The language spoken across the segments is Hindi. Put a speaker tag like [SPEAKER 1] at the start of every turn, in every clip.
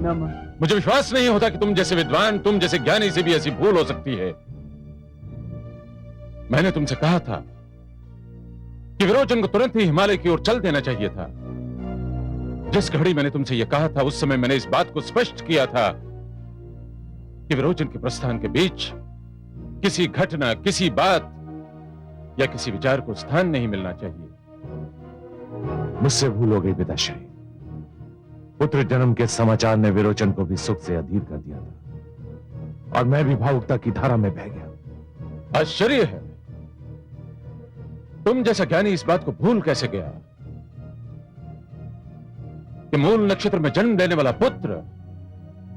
[SPEAKER 1] नमः।
[SPEAKER 2] मुझे विश्वास नहीं होता कि तुम जैसे विद्वान, तुम जैसे ज्ञानी से भी ऐसी भूल हो सकती है। मैंने तुमसे कहा था कि विरोचन को तुरंत ही हिमालय की ओर चल देना चाहिए था। जिस घड़ी मैंने तुमसे यह कहा था, उस समय मैंने इस बात को स्पष्ट किया था कि विरोचन के प्रस्थान के बीच किसी घटना, किसी बात या किसी विचार को स्थान नहीं मिलना चाहिए।
[SPEAKER 3] मुझसे भूल हो गई पिताश्री। पुत्र जन्म के समाचार ने विरोचन को भी सुख से अधीर कर दिया था और मैं भी भावुकता की धारा में बह गया।
[SPEAKER 2] आश्चर्य है, तुम जैसा ज्ञानी इस बात को भूल कैसे गया कि मूल नक्षत्र में जन्म लेने वाला पुत्र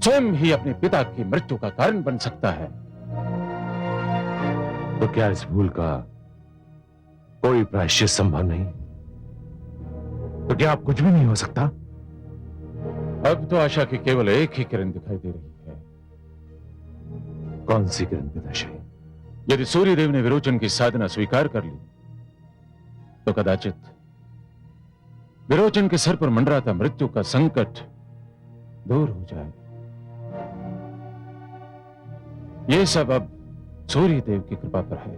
[SPEAKER 2] स्वयं ही अपने पिता की मृत्यु का कारण बन सकता है।
[SPEAKER 3] तो क्या इस भूल का कोई प्रायश्चित संभव नहीं? तो क्या आप कुछ भी नहीं हो सकता?
[SPEAKER 2] अब तो आशा की केवल एक ही किरण दिखाई दे रही है।
[SPEAKER 3] कौन सी किरण पिताश्री?
[SPEAKER 2] यदि सूर्यदेव ने विरोचन की साधना स्वीकार कर ली तो कदाचित विरोचन के सर पर मंडराता मृत्यु का संकट दूर हो जाए। यह सब अब सूर्यदेव की कृपा पर है।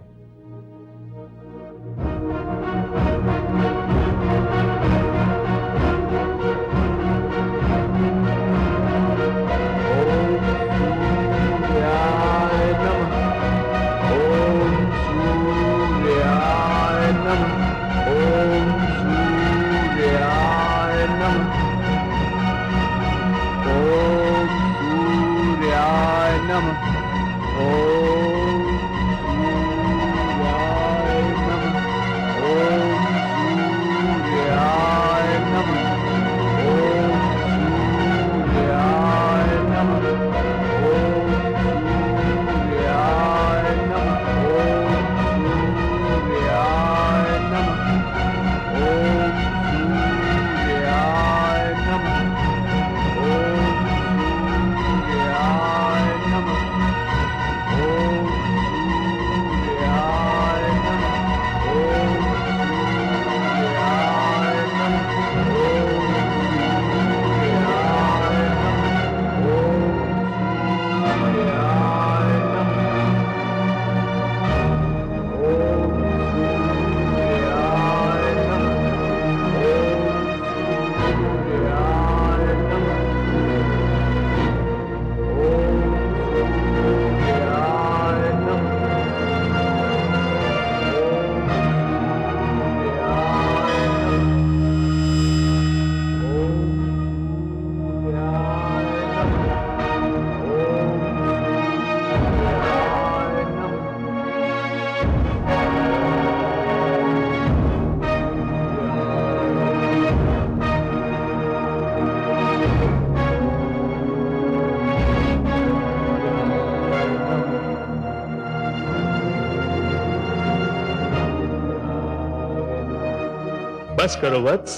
[SPEAKER 4] बस करो वत्स,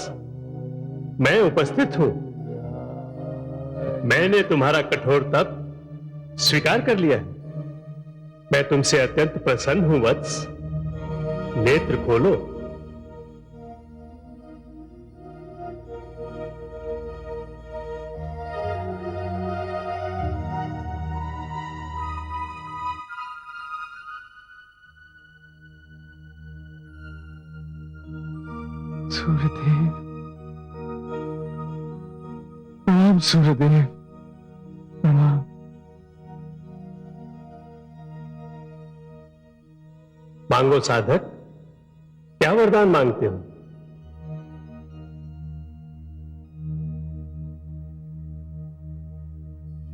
[SPEAKER 4] मैं उपस्थित हूं। मैंने तुम्हारा कठोर तप स्वीकार कर लिया है। मैं तुमसे अत्यंत प्रसन्न हूं वत्स। नेत्र खोलो।
[SPEAKER 1] सूर्यदेव, प्रणाम सूर्यदेव, प्रणाम।
[SPEAKER 4] मांगो साधक, क्या वरदान मांगते हो?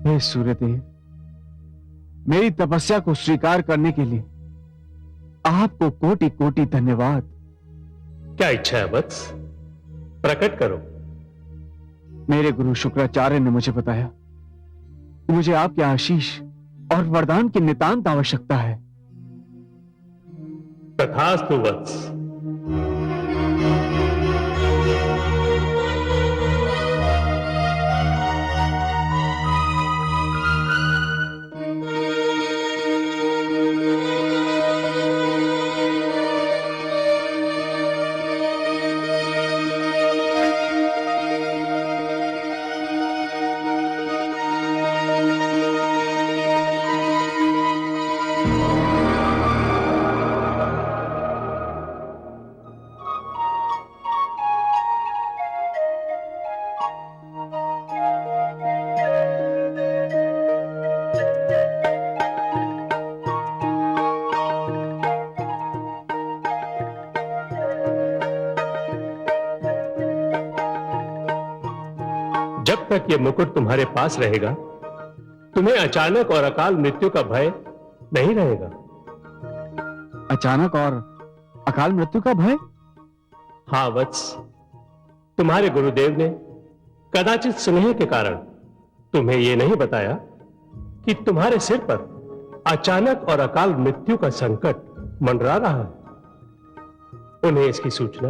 [SPEAKER 1] हे सूर्यदेव, मेरी तपस्या को स्वीकार करने के लिए आपको कोटि कोटि धन्यवाद।
[SPEAKER 4] क्या इच्छा है वत्स? प्रकट करो।
[SPEAKER 1] मेरे गुरु शुक्राचार्य ने मुझे बताया कि मुझे आपके आशीष और वरदान की नितांत आवश्यकता है।
[SPEAKER 4] तथास्तु वत्स। तक ये मुकुट तुम्हारे पास रहेगा, तुम्हें अचानक और अकाल मृत्यु का भय नहीं रहेगा।
[SPEAKER 1] अचानक और अकाल मृत्यु का भय?
[SPEAKER 4] हाँ वत्स, तुम्हारे गुरुदेव ने कदाचित स्नेह के कारण तुम्हें यह नहीं बताया कि तुम्हारे सिर पर अचानक और अकाल मृत्यु का संकट मंडरा रहा है। उन्हें इसकी सूचना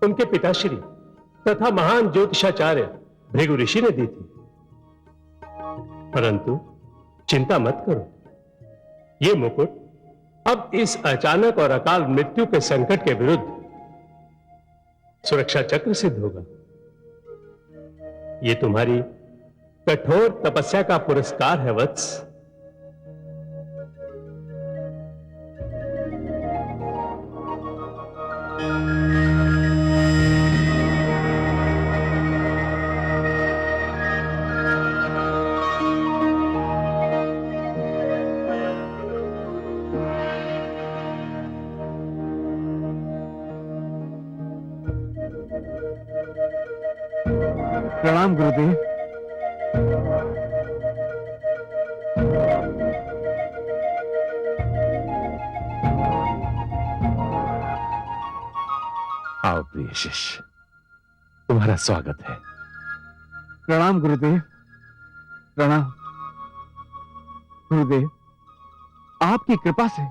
[SPEAKER 4] उनके पिताश्री तथा महान ज्योतिषाचार्य भृगु ऋषि ने दी थी। परंतु चिंता मत करो, यह मुकुट अब इस अचानक और अकाल मृत्यु के संकट के विरुद्ध सुरक्षा चक्र सिद्ध होगा। यह तुम्हारी कठोर तपस्या का पुरस्कार है वत्स।
[SPEAKER 1] प्रणाम गुरुदेव।
[SPEAKER 3] आओ प्रिय शिष्य, तुम्हारा स्वागत है।
[SPEAKER 1] प्रणाम गुरुदेव, प्रणाम। गुरुदेव, आपकी कृपा से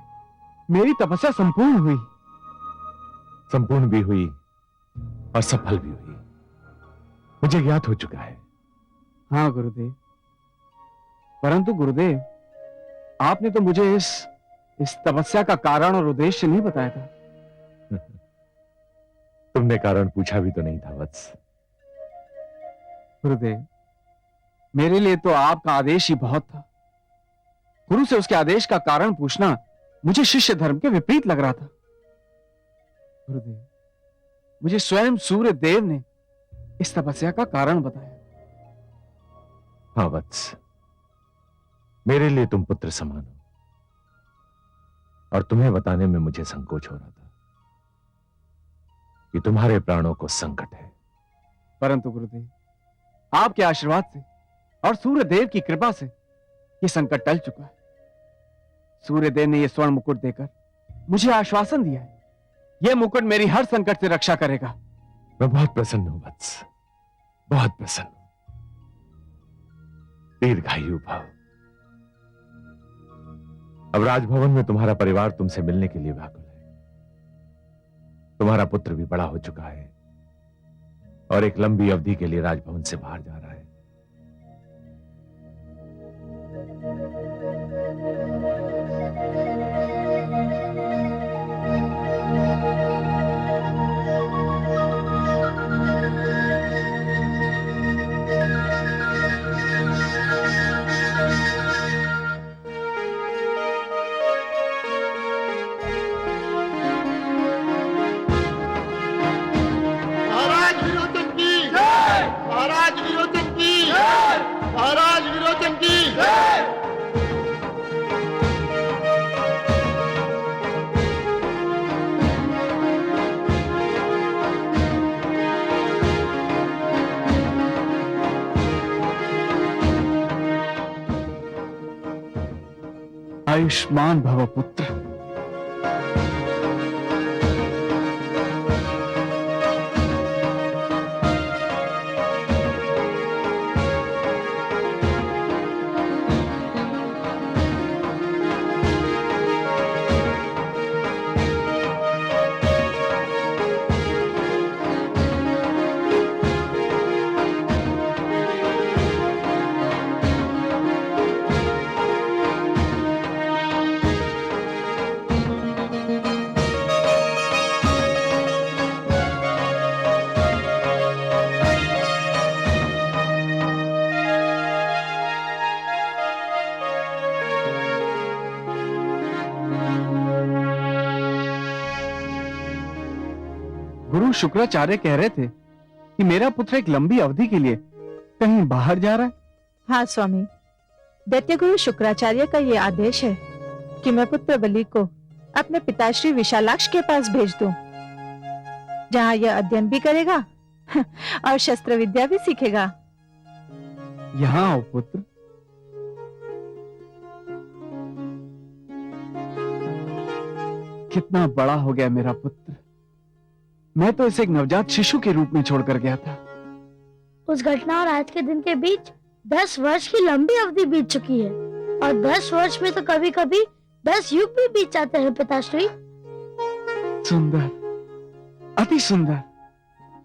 [SPEAKER 1] मेरी तपस्या संपूर्ण हुई।
[SPEAKER 3] संपूर्ण भी हुई और सफल भी हुई, मुझे ज्ञात हो चुका है।
[SPEAKER 1] हाँ गुरुदेव, परंतु गुरुदेव, आपने तो मुझे इस तपस्या का कारण और उद्देश्य नहीं बताया था।
[SPEAKER 3] तुमने कारण पूछा भी तो नहीं था वत्स।
[SPEAKER 1] गुरुदेव, मेरे लिए तो आपका आदेश ही बहुत था। गुरु से उसके आदेश का कारण पूछना मुझे शिष्य धर्म के विपरीत लग रहा था। गुरुदेव, मुझे स्वयं सूर्य देव ने इस तपस्या का कारण बताया।
[SPEAKER 3] हाँ वत्स, मेरे लिए तुम पुत्र समान हो और तुम्हें बताने में मुझे संकोच हो रहा था कि तुम्हारे प्राणों को संकट है।
[SPEAKER 1] परंतु गुरुदेव, आपके आशीर्वाद से और सूर्य देव की कृपा से यह संकट टल चुका है। सूर्य देव ने यह स्वर्ण मुकुट देकर मुझे आश्वासन दिया है, यह मुकुट मेरी हर संकट से रक्षा करेगा।
[SPEAKER 3] मैं बहुत प्रसन्न हूं वत्स, बहुत प्रसन्न हूं। दीर्घायु भव। अब राजभवन में तुम्हारा परिवार तुमसे मिलने के लिए व्याकुल है। तुम्हारा पुत्र भी बड़ा हो चुका है और एक लंबी अवधि के लिए राजभवन से बाहर जा रहा है।
[SPEAKER 5] महाराज विरोचन की जय। महाराज विरोचन की जय। महाराज विरोचन की जय।
[SPEAKER 1] आयुष्मान भव पुत्र। गुरु शुक्राचार्य कह रहे थे कि मेरा पुत्र एक लंबी अवधि के लिए कहीं बाहर जा रहा है।
[SPEAKER 6] हाँ स्वामी, दैत्यगुरु शुक्राचार्य का ये आदेश है कि मैं पुत्र बलि को अपने पिताश्री विशालाक्ष के पास भेज दूं, जहां यह अध्ययन भी करेगा और शस्त्र विद्या भी सीखेगा।
[SPEAKER 1] यहां आओ पुत्र। कितना बड़ा हो गया मेरा पुत्र। मैं तो इसे एक नवजात शिशु के रूप में छोड़कर गया था।
[SPEAKER 7] उस घटना और आज के दिन के बीच 10 वर्ष की लंबी अवधि बीत चुकी है और 10 वर्ष में तो कभी कभी 10 युग भी बीत जाते हैं पिताश्री।
[SPEAKER 1] सुंदर, अति सुंदर।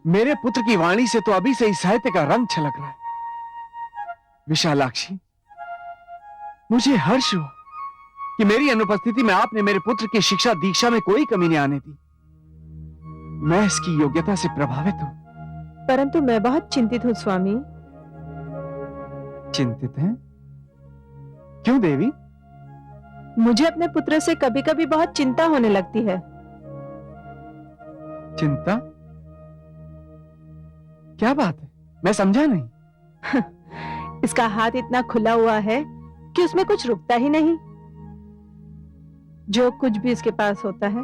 [SPEAKER 1] मेरे पुत्र की वाणी से तो अभी से ही साहित्य का रंग छलक रहा है। विशालाक्षी, मुझे हर्ष हुआ कि मेरी अनुपस्थिति में आपने मेरे पुत्र की शिक्षा दीक्षा में कोई कमी नहीं आने दी। मैं इसकी योग्यता से प्रभावित हूं।
[SPEAKER 6] परंतु मैं बहुत चिंतित हूँ स्वामी।
[SPEAKER 1] चिंतित हैं? क्यों देवी?
[SPEAKER 6] मुझे अपने पुत्र से कभी कभी बहुत चिंता होने लगती है।
[SPEAKER 1] चिंता? क्या बात है? मैं समझा नहीं।
[SPEAKER 6] इसका हाथ इतना खुला हुआ है कि उसमें कुछ रुकता ही नहीं। जो कुछ भी इसके पास होता है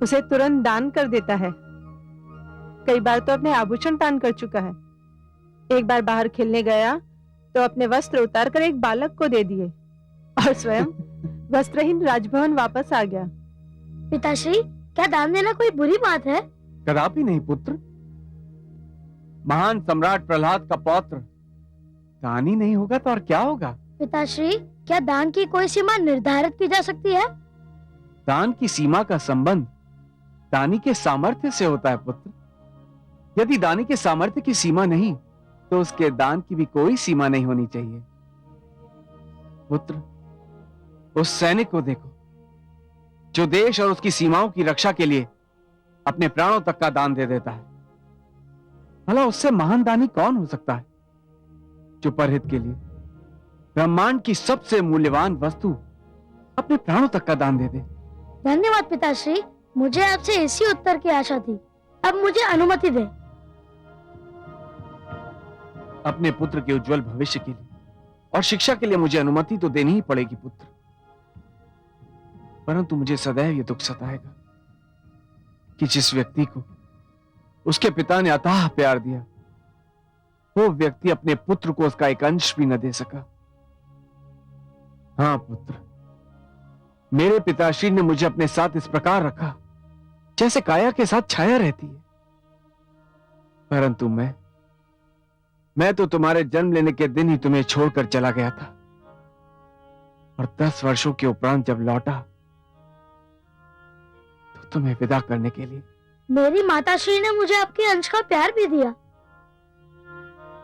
[SPEAKER 6] उसे तुरंत दान कर देता है। कई बार तो अपने आभूषण दान कर चुका है। एक बार बाहर खेलने गया तो अपने वस्त्र उतारकर एक बालक को दे दिए और स्वयं वस्त्रहीन राजभवन वापस आ गया।
[SPEAKER 7] पिताश्री, क्या दान देना कोई बुरी बात है?
[SPEAKER 1] कदापि नहीं पुत्र। महान सम्राट प्रहलाद का पौत्र दान ही नहीं होगा तो और क्या होगा?
[SPEAKER 7] पिताश्री, क्या दान की कोई सीमा निर्धारित की जा सकती है?
[SPEAKER 1] दान की सीमा का संबंध दानी के सामर्थ्य से होता है पुत्र। यदि दानी के सामर्थ्य की सीमा नहीं तो उसके दान की भी कोई सीमा नहीं होनी चाहिए। पुत्र, उस सैनिक को देखो जो देश और उसकी सीमाओं की रक्षा के लिए अपने प्राणों तक का दान दे देता है। भला उससे महान दानी कौन हो सकता है जो परहित के लिए ब्रह्मांड की सबसे मूल्यवान वस्तु अपने प्राणों तक का दान दे दे।
[SPEAKER 7] धन्यवाद पिताश्री, मुझे आपसे इसी उत्तर की आशा थी। अब मुझे अनुमति दे।
[SPEAKER 1] अपने पुत्र के उज्जवल भविष्य के लिए और शिक्षा के लिए मुझे अनुमति तो देनी ही पड़ेगी पुत्र। परंतु मुझे सदैव यह दुख सताएगा कि जिस व्यक्ति को उसके पिता ने अथाह प्यार दिया वो व्यक्ति अपने पुत्र को उसका एक अंश भी न दे सका। हाँ पुत्र, मेरे पिताश्री ने मुझे अपने साथ इस प्रकार रखा जैसे काया के साथ छाया रहती है। परंतु मैं तो तुम्हारे जन्म लेने के दिन ही तुम्हें छोड़कर चला गया था और 10 वर्षों के उपरांत जब लौटा तो तुम्हें विदा करने के लिए
[SPEAKER 7] मेरी माताश्री ने मुझे आपके अंश का प्यार भी दिया।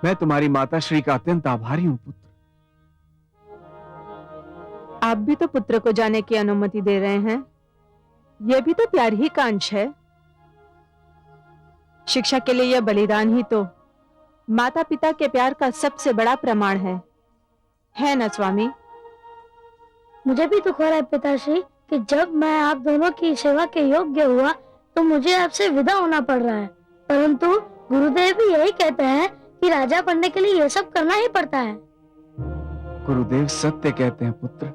[SPEAKER 1] मैं तुम्हारी माताश्री का अत्यंत आभारी हूं पुत्र।
[SPEAKER 6] आप भी तो पुत्र को जाने की अनुमति दे रहे हैं। यह भी तो प्यार ही का अंश है। शिक्षा के लिए यह बलिदान ही तो माता पिता के प्यार का सबसे बड़ा प्रमाण है ना स्वामी?
[SPEAKER 7] मुझे भी दुख हो रहा है पिताश्री कि जब मैं आप दोनों की सेवा के योग्य हुआ तो मुझे आपसे विदा होना पड़ रहा है। परंतु गुरुदेव भी यही कहते हैं कि राजा बनने के लिए यह सब करना ही पड़ता है।
[SPEAKER 1] गुरुदेव सत्य कहते हैं पुत्र।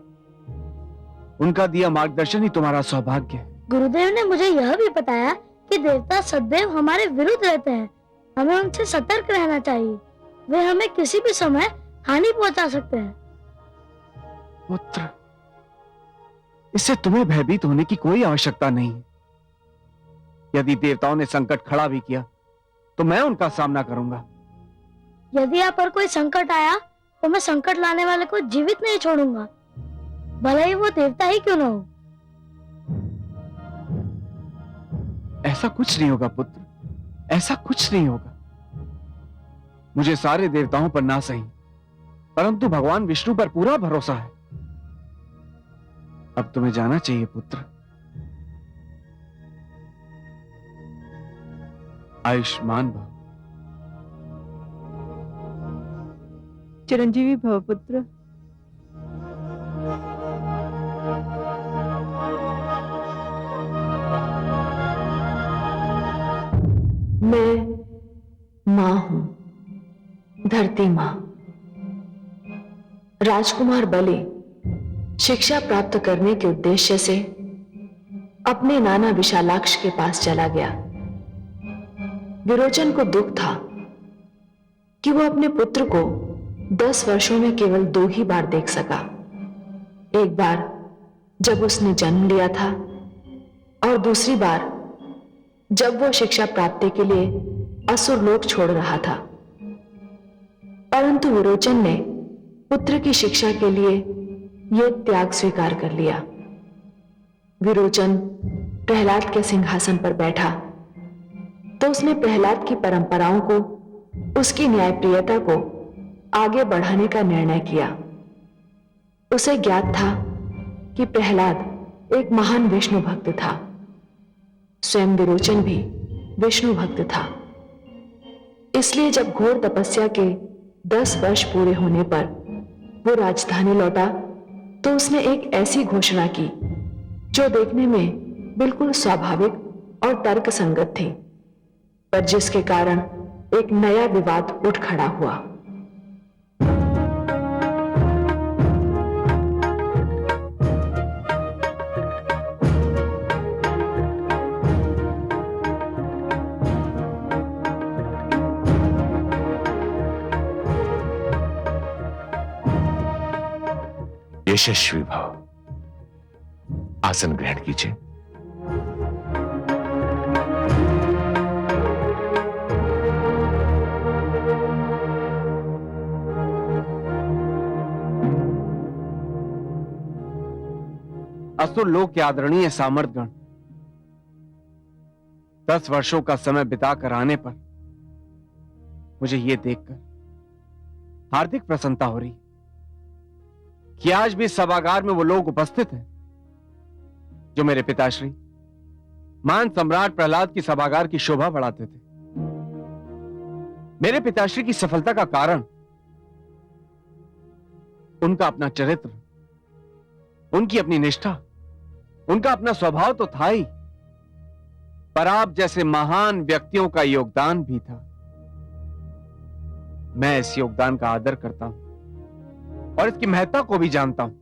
[SPEAKER 1] उनका दिया मार्गदर्शन ही तुम्हारा सौभाग्य है।
[SPEAKER 7] गुरुदेव ने मुझे यह भी बताया कि देवता सदैव हमारे विरुद्ध रहते हैं। हमें उनसे सतर्क रहना चाहिए। वे हमें किसी भी समय हानि पहुंचा सकते हैं।
[SPEAKER 1] पुत्र, इससे तुम्हें भयभीत होने की कोई आवश्यकता नहीं है। यदि देवताओं ने संकट खड़ा भी किया तो मैं उनका सामना करूंगा।
[SPEAKER 7] यदि आप पर कोई संकट आया तो मैं संकट लाने वाले को जीवित नहीं छोड़ूंगा, भले ही वो देवता ही क्यों न हो।
[SPEAKER 1] ऐसा कुछ नहीं होगा पुत्र, ऐसा कुछ नहीं होगा। मुझे सारे देवताओं पर ना सही परंतु भगवान विष्णु पर पूरा भरोसा है। अब तुम्हें जाना चाहिए पुत्र। आयुष्मान भव।
[SPEAKER 6] चिरंजीवी भव पुत्र।
[SPEAKER 8] मैं मां हूं, धरती मां। राजकुमार बलि शिक्षा प्राप्त करने के उद्देश्य से अपने नाना विशालाक्ष के पास चला गया। विरोचन को दुख था कि वो अपने पुत्र को 10 वर्षों में केवल 2 ही बार देख सका। एक बार जब उसने जन्म लिया था और दूसरी बार जब वो शिक्षा प्राप्ति के लिए असुर लोक छोड़ रहा था। परंतु विरोचन ने पुत्र की शिक्षा के लिए यह त्याग स्वीकार कर लिया। विरोचन प्रहलाद के सिंहासन पर बैठा तो उसने प्रहलाद की परंपराओं को, उसकी न्यायप्रियता को आगे बढ़ाने का निर्णय किया। उसे ज्ञात था कि प्रहलाद एक महान विष्णु भक्त था। स्वयं विरोचन भी विष्णु भक्त था। इसलिए जब घोर तपस्या के 10 वर्ष पूरे होने पर वो राजधानी लौटा तो उसने एक ऐसी घोषणा की जो देखने में बिल्कुल स्वाभाविक और तर्क संगत थी, पर जिसके कारण एक नया विवाद उठ खड़ा हुआ।
[SPEAKER 3] यशस्वी भव। आसन ग्रहण कीजिए।
[SPEAKER 1] असुर लोक के आदरणीय सामर्थगण 10 वर्षों का समय बिताकर आने पर मुझे यह देखकर हार्दिक प्रसन्नता हो रही कि आज भी सभागार में वो लोग उपस्थित हैं जो मेरे पिताश्री महान सम्राट प्रहलाद की सभागार की शोभा बढ़ाते थे। मेरे पिताश्री की सफलता का कारण उनका अपना चरित्र, उनकी अपनी निष्ठा, उनका अपना स्वभाव तो था ही, पर आप जैसे महान व्यक्तियों का योगदान भी था। मैं इस योगदान का आदर करता हूं और इसकी महत्ता को भी जानता हूं,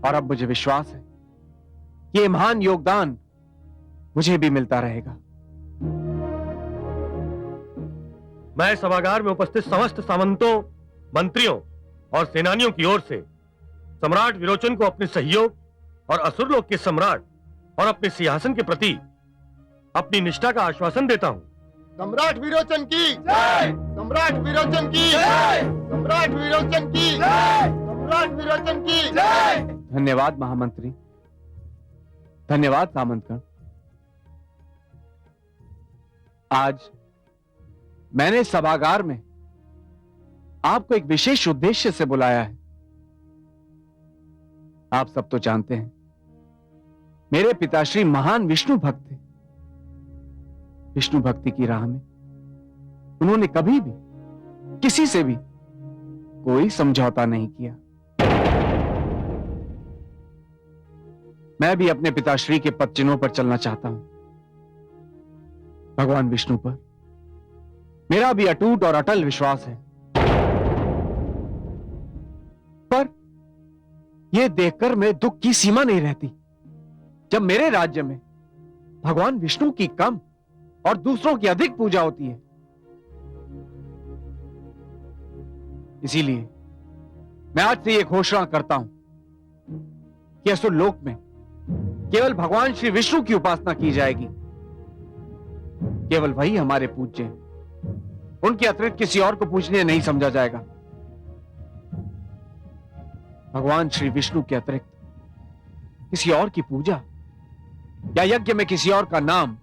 [SPEAKER 1] और अब मुझे विश्वास है कि यह महान योगदान मुझे भी मिलता रहेगा।
[SPEAKER 9] मैं सभागार में उपस्थित समस्त सामंतों, मंत्रियों और सेनानियों की ओर से सम्राट विरोचन को अपने सहयोग और असुरलोक के सम्राट और अपने सिंहासन के प्रति अपनी निष्ठा का आश्वासन देता हूं।
[SPEAKER 5] सम्राट विरोचन की जय! सम्राट विरोचन की जय! सम्राट विरोचन की जय! सम्राट विरोचन की जय!
[SPEAKER 1] धन्यवाद महामंत्री, धन्यवाद सामंतगण। आज मैंने सभागार में आपको एक विशेष उद्देश्य से बुलाया है। आप सब तो जानते हैं मेरे पिताश्री महान विष्णु भक्त थे। विष्णु भक्ति की राह में उन्होंने कभी भी किसी से भी कोई समझौता नहीं किया। मैं भी अपने पिताश्री के पद चिन्हों पर चलना चाहता हूं। भगवान विष्णु पर मेरा भी अटूट और अटल विश्वास है, पर यह देखकर मैं दुख की सीमा नहीं रहती जब मेरे राज्य में भगवान विष्णु की कम और दूसरों की अधिक पूजा होती है। इसीलिए मैं आज से यह घोषणा करता हूं कि असुर लोक में केवल भगवान श्री विष्णु की उपासना की जाएगी। केवल वही हमारे पूज्य हैं, उनके अतिरिक्त किसी और को पूजनीय नहीं समझा जाएगा। भगवान श्री विष्णु के अतिरिक्त किसी और की पूजा या यज्ञ में किसी और का नाम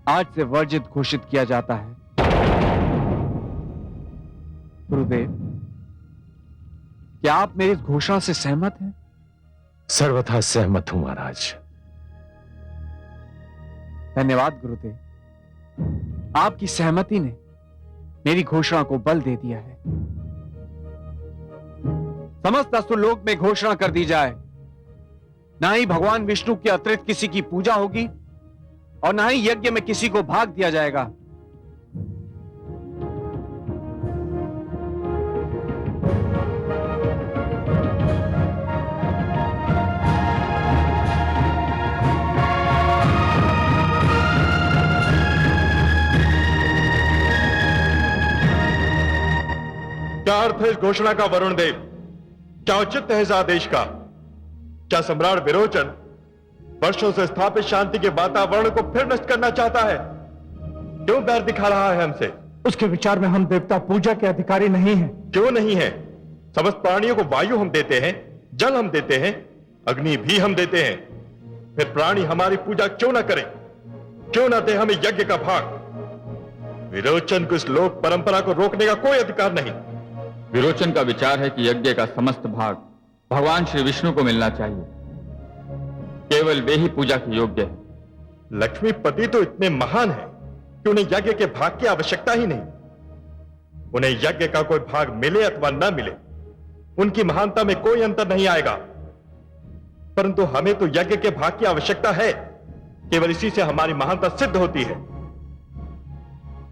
[SPEAKER 1] आज से वर्जित घोषित किया जाता है। गुरुदेव, क्या आप मेरी इस घोषणा से सहमत हैं?
[SPEAKER 3] सर्वथा सहमत हूं महाराज।
[SPEAKER 1] धन्यवाद गुरुदेव, आपकी सहमति ने मेरी घोषणा को बल दे दिया है। समस्त असुरलोक में घोषणा कर दी जाए, ना ही भगवान विष्णु के अतिरिक्त किसी की पूजा होगी और ना ही यज्ञ में किसी को भाग दिया जाएगा।
[SPEAKER 10] क्या अर्थ है इस घोषणा का वरुण देव? क्या औचित्य है इस आदेश का? क्या सम्राट विरोचन वर्षों से स्थापित शांति के वातावरण को फिर नष्ट करना चाहता है? क्यों बैर दिखा रहा है हमसे?
[SPEAKER 11] उसके विचार में हम देवता पूजा के अधिकारी नहीं हैं।
[SPEAKER 10] क्यों नहीं है? समस्त प्राणियों को वायु हम देते हैं, जल हम देते हैं, अग्नि भी हम देते हैं। फिर प्राणी हमारी पूजा क्यों ना करें? क्यों ना दे हमें यज्ञ का भाग? विरोचन को इस लोक परंपरा को रोकने का कोई अधिकार नहीं।
[SPEAKER 1] विरोचन का विचार है कि यज्ञ का समस्त भाग भगवान श्री विष्णु को मिलना चाहिए। केवल वे ही पूजा के योग्य है।
[SPEAKER 10] लक्ष्मीपति तो इतने महान है कि उन्हें यज्ञ के भाग की आवश्यकता ही नहीं। उन्हें यज्ञ का कोई भाग मिले अथवा न मिले, उनकी महानता में कोई अंतर नहीं आएगा। परंतु हमें तो यज्ञ के भाग की आवश्यकता है। केवल इसी से हमारी महानता सिद्ध होती है।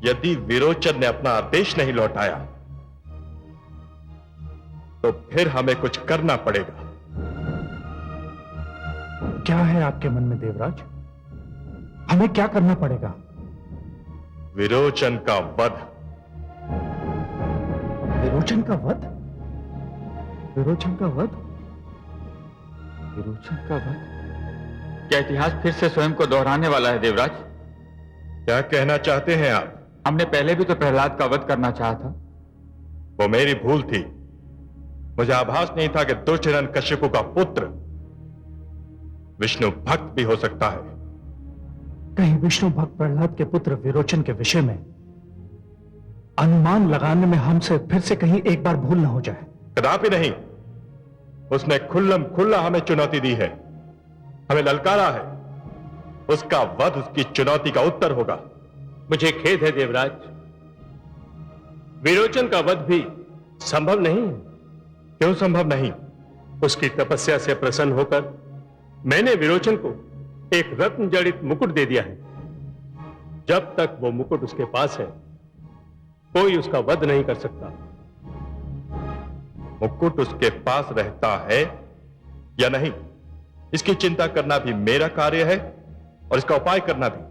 [SPEAKER 10] यदि विरोचन ने अपना आदेश नहीं लौटाया तो फिर हमें कुछ करना पड़ेगा।
[SPEAKER 11] क्या है आपके मन में देवराज? हमें क्या करना पड़ेगा?
[SPEAKER 10] विरोचन का वध।
[SPEAKER 11] विरोचन का वध? विरोचन का वध?
[SPEAKER 1] विरोचन का वध? क्या इतिहास फिर से स्वयं को दोहराने वाला है देवराज?
[SPEAKER 10] क्या कहना चाहते हैं आप?
[SPEAKER 1] हमने पहले भी तो प्रहलाद का वध करना चाहा था।
[SPEAKER 10] वो मेरी भूल थी। मुझे आभास नहीं था कि दुष्टहिरण्यकशिपु का पुत्र विष्णु भक्त भी हो सकता है।
[SPEAKER 11] कहीं विष्णु भक्त प्रहलाद के पुत्र विरोचन के विषय में अनुमान लगाने में हमसे फिर से कहीं एक बार भूल न हो जाए।
[SPEAKER 10] कदापि नहीं। उसने खुल्लम खुल्ला हमें चुनौती दी है, हमें ललकारा है। उसका वध उसकी चुनौती का उत्तर होगा।
[SPEAKER 4] मुझे खेद है देवराज, विरोचन का वध भी संभव नहीं है।
[SPEAKER 10] क्यों संभव नहीं?
[SPEAKER 4] उसकी तपस्या से प्रसन्न होकर मैंने विरोचन को एक रत्न जड़ित मुकुट दे दिया है। जब तक वो मुकुट उसके पास है, कोई उसका वध नहीं कर सकता।
[SPEAKER 10] मुकुट उसके पास रहता है या नहीं, इसकी चिंता करना भी मेरा कार्य है और इसका उपाय करना भी।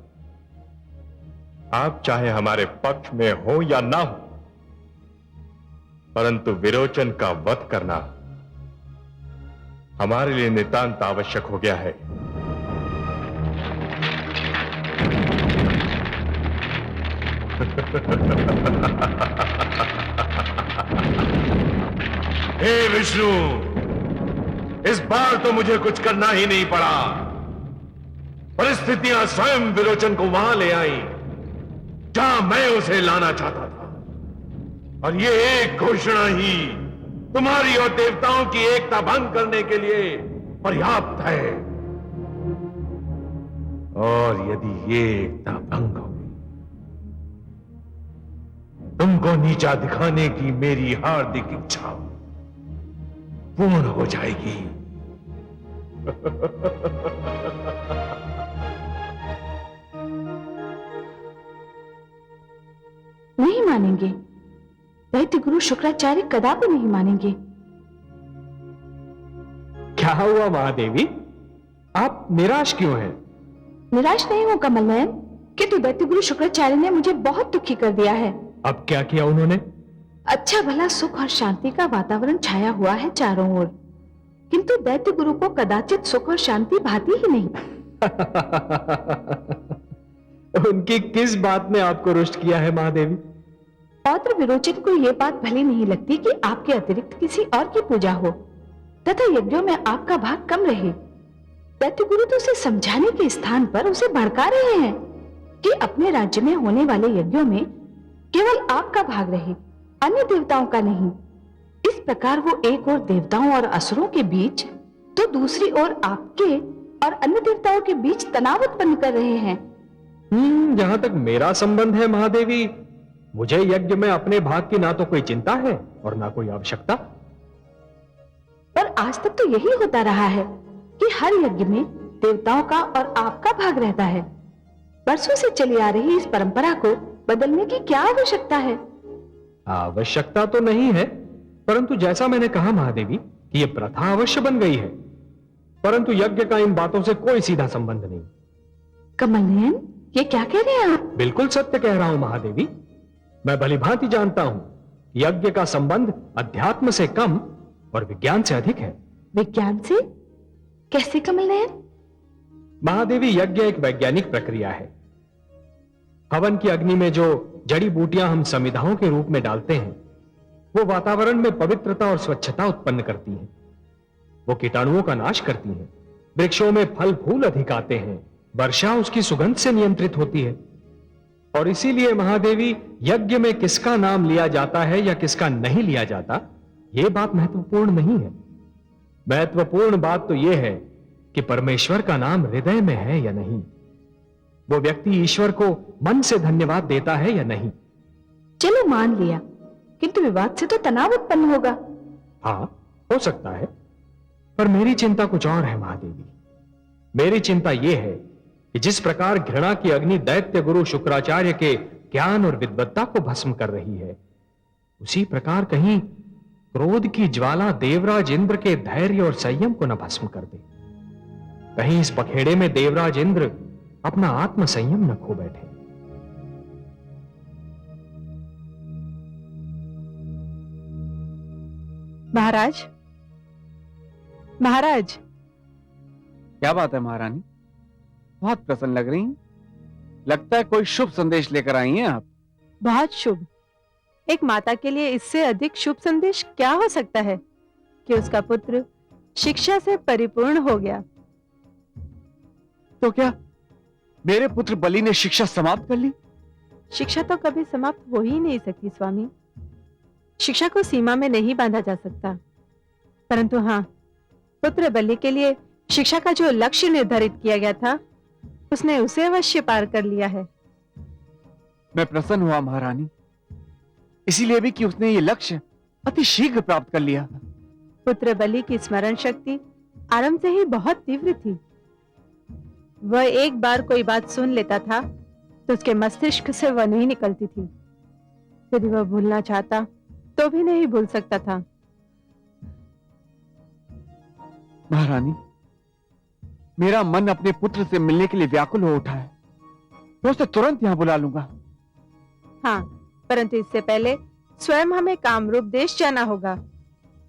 [SPEAKER 10] आप चाहे हमारे पक्ष में हो या ना हो, परंतु विरोचन का वध करना हमारे लिए नितांत आवश्यक हो गया है।
[SPEAKER 3] हे विष्णु, इस बार तो मुझे कुछ करना ही नहीं पड़ा। परिस्थितियां स्वयं विरोचन को वहां ले आई जहां मैं उसे लाना चाहता था, और ये एक घोषणा ही तुम्हारी और देवताओं की एकता भंग करने के लिए पर्याप्त है। और यदि ये एकता भंग हो गई, तुमको नीचा दिखाने की मेरी हार्दिक इच्छा पूर्ण हो जाएगी।
[SPEAKER 8] नहीं मानेंगे, दैत्य गुरु शुक्राचार्य कदापि नहीं मानेंगे।
[SPEAKER 11] क्या हुआ महादेवी, आप निराश क्यों हैं?
[SPEAKER 8] निराश नहीं हूं कमल नयन, किंतु दैत्य गुरु शुक्राचार्य ने मुझे बहुत दुखी कर दिया है।
[SPEAKER 11] अब क्या किया उन्होंने?
[SPEAKER 8] अच्छा भला सुख और शांति का वातावरण छाया हुआ है चारों ओर, किंतु दैत्य गुरु को कदाचित सुख और शांति भाती ही नहीं।
[SPEAKER 11] उनकी किस बात ने आपको रुष्ट किया है महादेवी?
[SPEAKER 8] पौत्र विरोचन को यह बात भली नहीं लगती कि आपके अतिरिक्त किसी और की पूजा हो तथा यज्ञों में आपका भाग कम रहे। दैत्य गुरु तो उसे समझाने के स्थान पर उसे भड़का रहे हैं कि अपने राज्य में होने वाले यज्ञों में केवल आपका भाग रहे, अन्य देवताओं का नहीं। इस प्रकार वो एक ओर देवताओं और असुरों के बीच तो दूसरी ओर आपके और अन्य देवताओं के बीच तनाव उत्पन्न कर रहे हैं।
[SPEAKER 11] जहां तक मेरा संबंध है महादेवी, मुझे यज्ञ में अपने भाग की ना तो कोई चिंता है और ना कोई आवश्यकता।
[SPEAKER 8] पर आज तक तो यही होता रहा है कि हर यज्ञ में देवताओं का और आपका भाग रहता है। वर्षों से चली आ रही इस परंपरा को बदलने की क्या आवश्यकता है?
[SPEAKER 11] आवश्यकता तो नहीं है, परंतु जैसा मैंने कहा महादेवी कि यह प्रथा अवश्य बन गई है, परंतु यज्ञ का इन बातों से कोई सीधा संबंध नहीं।
[SPEAKER 8] कमल नयन, ये क्या कह रहे हैं आप?
[SPEAKER 11] बिल्कुल सत्य कह रहा हूं महादेवी। मैं भली भांति जानता हूं यज्ञ का संबंध अध्यात्म से कम और विज्ञान से अधिक है।
[SPEAKER 8] विज्ञान से? कैसे कमल नयन?
[SPEAKER 11] महादेवी, यज्ञ एक वैज्ञानिक प्रक्रिया है। हवन की अग्नि में जो जड़ी बूटियां हम समिधाओं के रूप में डालते हैं, वो वातावरण में पवित्रता और स्वच्छता उत्पन्न करती हैं। वो कीटाणुओं का नाश करती हैं। वृक्षों में फल फूल अधिक आते हैं। वर्षा उसकी सुगंध से नियंत्रित होती है। और इसीलिए महादेवी, यज्ञ में किसका नाम लिया जाता है या किसका नहीं लिया जाता, यह बात महत्वपूर्ण नहीं है। महत्वपूर्ण बात तो यह है कि परमेश्वर का नाम हृदय में है या नहीं। वो व्यक्ति ईश्वर को मन से धन्यवाद देता है या नहीं।
[SPEAKER 8] चलो मान लिया, किंतु विवाद से तो तनाव उत्पन्न होगा।
[SPEAKER 11] हाँ, हो सकता है, पर मेरी चिंता कुछ और है महादेवी। मेरी चिंता यह है कि जिस प्रकार घृणा की अग्नि दैत्य गुरु शुक्राचार्य के ज्ञान और विद्वत्ता को भस्म कर रही है, उसी प्रकार कहीं क्रोध की ज्वाला देवराज इंद्र के धैर्य और संयम को न भस्म कर दे। कहीं इस पखेड़े में देवराज इंद्र अपना आत्म संयम न खो बैठे।
[SPEAKER 6] महाराज, महाराज।
[SPEAKER 1] क्या बात है महारानी? बहुत प्रसन्न लग रही हैं। लगता है कोई शुभ संदेश लेकर आई हैं आप।
[SPEAKER 6] बहुत शुभ। एक माता के लिए इससे अधिक शुभ संदेश क्या हो सकता है कि उसका पुत्र शिक्षा से परिपूर्ण हो गया।
[SPEAKER 1] तो क्या मेरे पुत्र बलि ने शिक्षा समाप्त कर ली?
[SPEAKER 6] शिक्षा तो कभी समाप्त हो ही नहीं सकती स्वामी। शिक्षा को सीमा में नहीं बांधा जा सकता, परंतु हाँ, पुत्र बलि के लिए शिक्षा का जो लक्ष्य निर्धारित किया गया था, उसने उसे अवश्य पार कर लिया है।
[SPEAKER 1] मैं प्रसन्न हुआ महारानी, इसीलिए भी कि उसने ये लक्ष्य अति शीघ्र प्राप्त कर लिया।
[SPEAKER 6] पुत्र बलि की स्मरण शक्ति आरंभ से ही बहुत तीव्र थी। वह एक बार कोई बात सुन लेता था तो उसके मस्तिष्क से वह नहीं निकलती थी। यदि वह भूलना चाहता तो भी नहीं भूल सकता था।
[SPEAKER 1] महारानी, मेरा मन अपने पुत्र से मिलने के लिए व्याकुल हो उठा है। मैं उसे तुरंत यहां बुला लूंगा।
[SPEAKER 6] हाँ, परंतु इससे पहले स्वयं हमें कामरूप देश जाना होगा।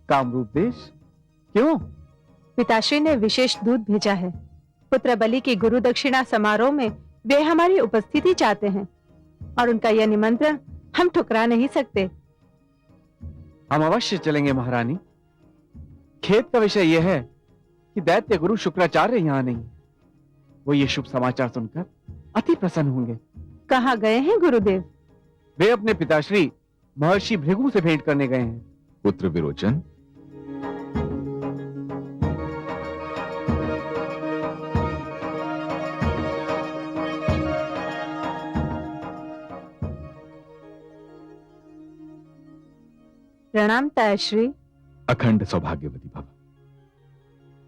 [SPEAKER 1] कामरूप देश? क्यों?
[SPEAKER 6] पिताश्री ने विशेष दूत भेजा है। पुत्र बलि की गुरु दक्षिणा समारोह में वे हमारी उपस्थिति चाहते हैं और उनका यह निमंत्रण हम ठुकरा नहीं सकते।
[SPEAKER 1] हम अवश्य चलेंगे महारानी। खेद का विषय यह है कि दैत्य गुरु शुक्राचार्य यहाँ नहीं। वो ये शुभ समाचार सुनकर अति प्रसन्न होंगे।
[SPEAKER 6] कहाँ गए हैं गुरुदेव?
[SPEAKER 1] वे अपने पिताश्री महर्षि भृगु से भेंट करने गए हैं।
[SPEAKER 2] पुत्र विरोचन,
[SPEAKER 6] प्रणाम तायाश्री।
[SPEAKER 2] अखंड सौभाग्यवती भव।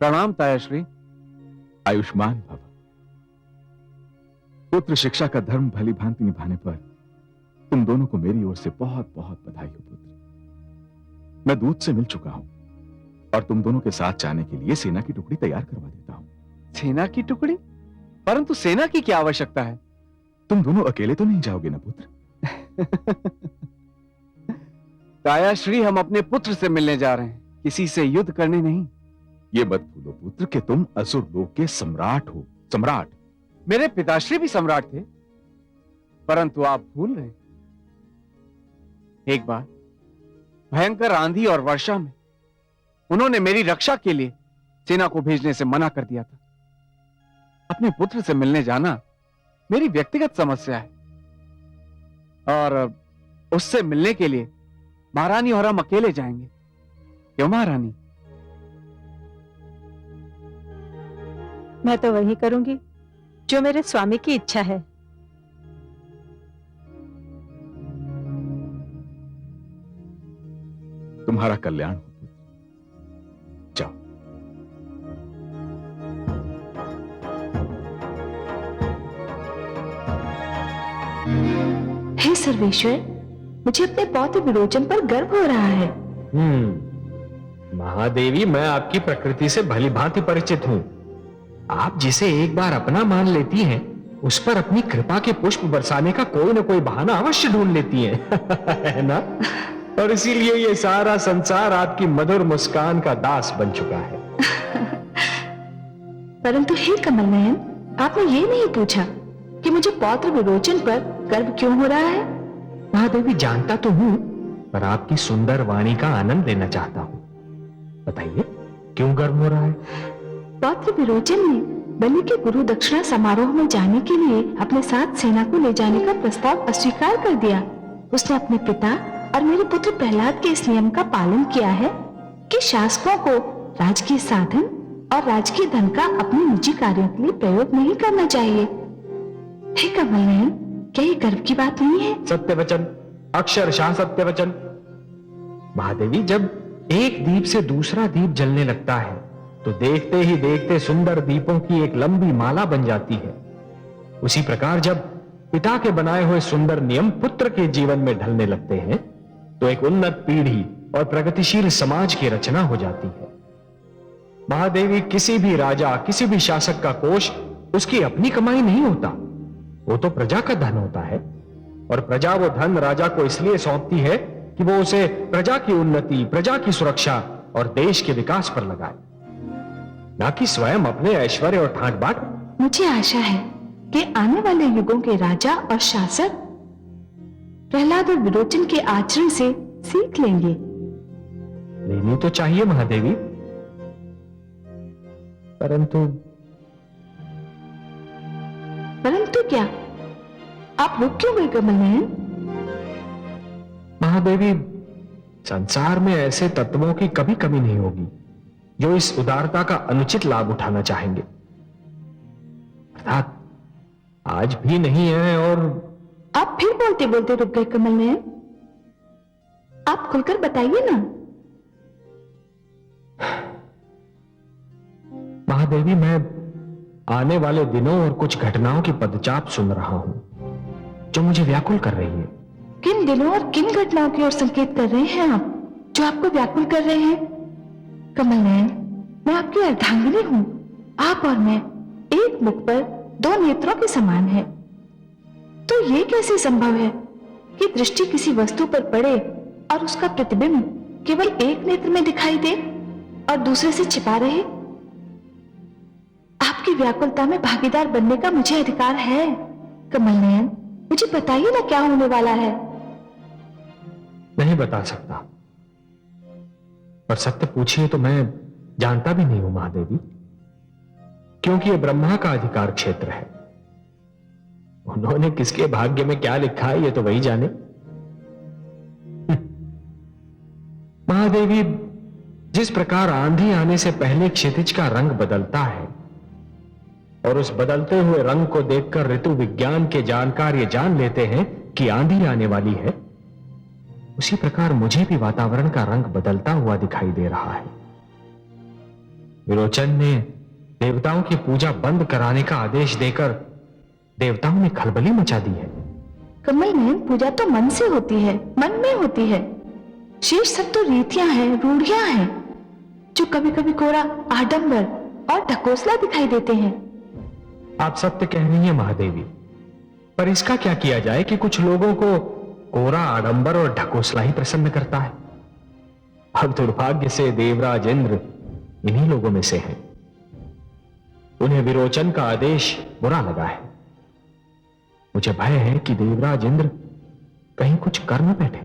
[SPEAKER 1] प्रणाम तायाश्री।
[SPEAKER 2] आयुष्मान भव। पुत्र शिक्षा का धर्म भली भांति निभाने पर तुम दोनों को मेरी ओर से बहुत बहुत बधाई हो पुत्र। मैं दूत से मिल चुका हूं और तुम दोनों के साथ जाने के लिए सेना की टुकड़ी तैयार करवा देता हूं।
[SPEAKER 1] सेना की टुकड़ी? परंतु सेना की क्या आवश्यकता है?
[SPEAKER 2] तुम दोनों अकेले तो नहीं जाओगे ना पुत्र?
[SPEAKER 1] तायाश्री, हम अपने पुत्र से मिलने जा रहे हैं, किसी से युद्ध करने नहीं।
[SPEAKER 2] ये मत भूलो पुत्र कि तुम असुर लोक के सम्राट हो। सम्राट।
[SPEAKER 1] मेरे पिताश्री भी सम्राट थे, परंतु आप भूल रहे। एक बार भयंकर आंधी और वर्षा में उन्होंने मेरी रक्षा के लिए सेना को भेजने से मना कर दिया था। अपने पुत्र से मिलने जाना मेरी व्यक्तिगत समस्या है और उससे मिलने के लिए महारानी और हम अकेले जाएंगे। क्यों महारानी?
[SPEAKER 6] मैं तो वही करूंगी जो मेरे स्वामी की इच्छा है।
[SPEAKER 2] तुम्हारा कल्याण हो पुत्र। जाओ।
[SPEAKER 8] हे सर्वेश्वर, मुझे अपने पौत्र विरोचन पर गर्व हो रहा है।
[SPEAKER 11] महादेवी, मैं आपकी प्रकृति से भली भांति परिचित हूं। आप जिसे एक बार अपना मान लेती हैं, उस पर अपनी कृपा के पुष्प बरसाने का कोई ना कोई बहाना अवश्य ढूंढ लेती हैं। है ना? और इसीलिए ये सारा संसार आपकी मधुर मुस्कान का दास बन चुका है।
[SPEAKER 8] परंतु हे कमल नयन, आपने ये नहीं पूछा कि मुझे पौत्र विरोचन पर गर्व क्यों हो रहा है?
[SPEAKER 11] महादेवी, जानता तो हूं, पर आपकी सुंदर वाणी का आनंद लेना चाहता हूं। बताइए, क्यों गर्व हो रहा है?
[SPEAKER 8] पौत्र विरोचन ने बलि के गुरु दक्षिणा समारोह में जाने के लिए अपने साथ सेना को ले जाने का प्रस्ताव अस्वीकार कर दिया। उसने अपने पिता और मेरे पुत्र प्रहलाद के इस नियम का पालन किया है कि शासकों को राजकीय साधन और राजकीय धन का अपने निजी कार्यों के लिए प्रयोग नहीं करना चाहिए। हे कमल नयन, क्या ये गर्व की बात नहीं है?
[SPEAKER 11] सत्य वचन, अक्षरशः सत्य वचन। महादेवी, जब एक दीप से दूसरा दीप जलने लगता है तो देखते ही देखते सुंदर दीपों की एक लंबी माला बन जाती है। उसी प्रकार जब पिता के बनाए हुए सुंदर नियम पुत्र के जीवन में ढलने लगते हैं तो एक उन्नत पीढ़ी और प्रगतिशील समाज की रचना हो जाती है। महादेवी, किसी भी राजा, किसी भी शासक का कोष उसकी अपनी कमाई नहीं होता, वो तो प्रजा का धन होता है। और प्रजा वो धन राजा को इसलिए सौंपती है कि वो उसे प्रजा की उन्नति, प्रजा की सुरक्षा और देश के विकास पर लगाए, ना कि स्वयं अपने ऐश्वर्य और ठाट बाट।
[SPEAKER 8] मुझे आशा है कि आने वाले युगों के राजा और शासक प्रहलाद और विरोचन के आचरण से सीख लेंगे।
[SPEAKER 11] लेनी तो चाहिए महादेवी, परंतु
[SPEAKER 8] क्या? आप रुक क्यों गए कमल नयन?
[SPEAKER 11] महादेवी, संसार में ऐसे तत्वों की कभी कमी नहीं होगी जो इस उदारता का अनुचित लाभ उठाना चाहेंगे। अर्थात आज भी नहीं है। और
[SPEAKER 8] आप फिर बोलते बोलते रुक गए कमल नयन। आप खुलकर बताइए ना।
[SPEAKER 11] महादेवी, मैं आने वाले दिनों और कुछ घटनाओं की पदचाप सुन रहा हूं जो मुझे व्याकुल कर रही है।
[SPEAKER 8] किन दिनों और किन घटनाओं की ओर संकेत कर रहे हैं आप, जो आपको व्याकुल कर रहे हैं? कमल नयन, मैं आपकी अर्धांगिनी हूं। आप और मैं एक मुख पर दो नेत्रों के समान है। तो ये कैसे संभव है कि दृष्टि किसी वस्तु पर पड़े और उसका प्रतिबिंब केवल एक नेत्र में दिखाई दे और दूसरे से छिपा रहे? आपकी व्याकुलता में भागीदार बनने का मुझे अधिकार है। कमल नयन, मुझे बताइए ना, क्या होने वाला है?
[SPEAKER 11] नहीं बता सकता, पर सत्य पूछिए तो मैं जानता भी नहीं हूं महादेवी, क्योंकि यह ब्रह्मा का अधिकार क्षेत्र है। उन्होंने किसके भाग्य में क्या लिखा है ये तो वही जाने। महादेवी, जिस प्रकार आंधी आने से पहले क्षितिज का रंग बदलता है और उस बदलते हुए रंग को देखकर ऋतु विज्ञान के जानकार ये जान लेते हैं कि आंधी आने वाली है, उसी प्रकार मुझे भी वातावरण का रंग बदलता हुआ दिखाई दे रहा है। विरोचन ने देवताओं की पूजा बंद कराने का आदेश देकर देवताओं ने खलबली मचा दी है।
[SPEAKER 8] कमल नयन, पूजा तो मन से होती है, मन में होती है। शेष सब तो रीतियां हैं, रूढ़ियां हैं, जो कभी कभी कोरा आडंबर और ढकोसला दिखाई देते हैं।
[SPEAKER 11] आप सत्य कह रही हैं महादेवी, पर इसका क्या किया जाए कि कुछ लोगों को कोरा आडंबर और ढकोसला ही प्रसन्न करता है। अब दुर्भाग्य से देवराज इंद्र इन्हीं लोगों में से हैं। उन्हें विरोचन का आदेश बुरा लगा है। मुझे भय है कि देवराज इंद्र कहीं कुछ कर न बैठे।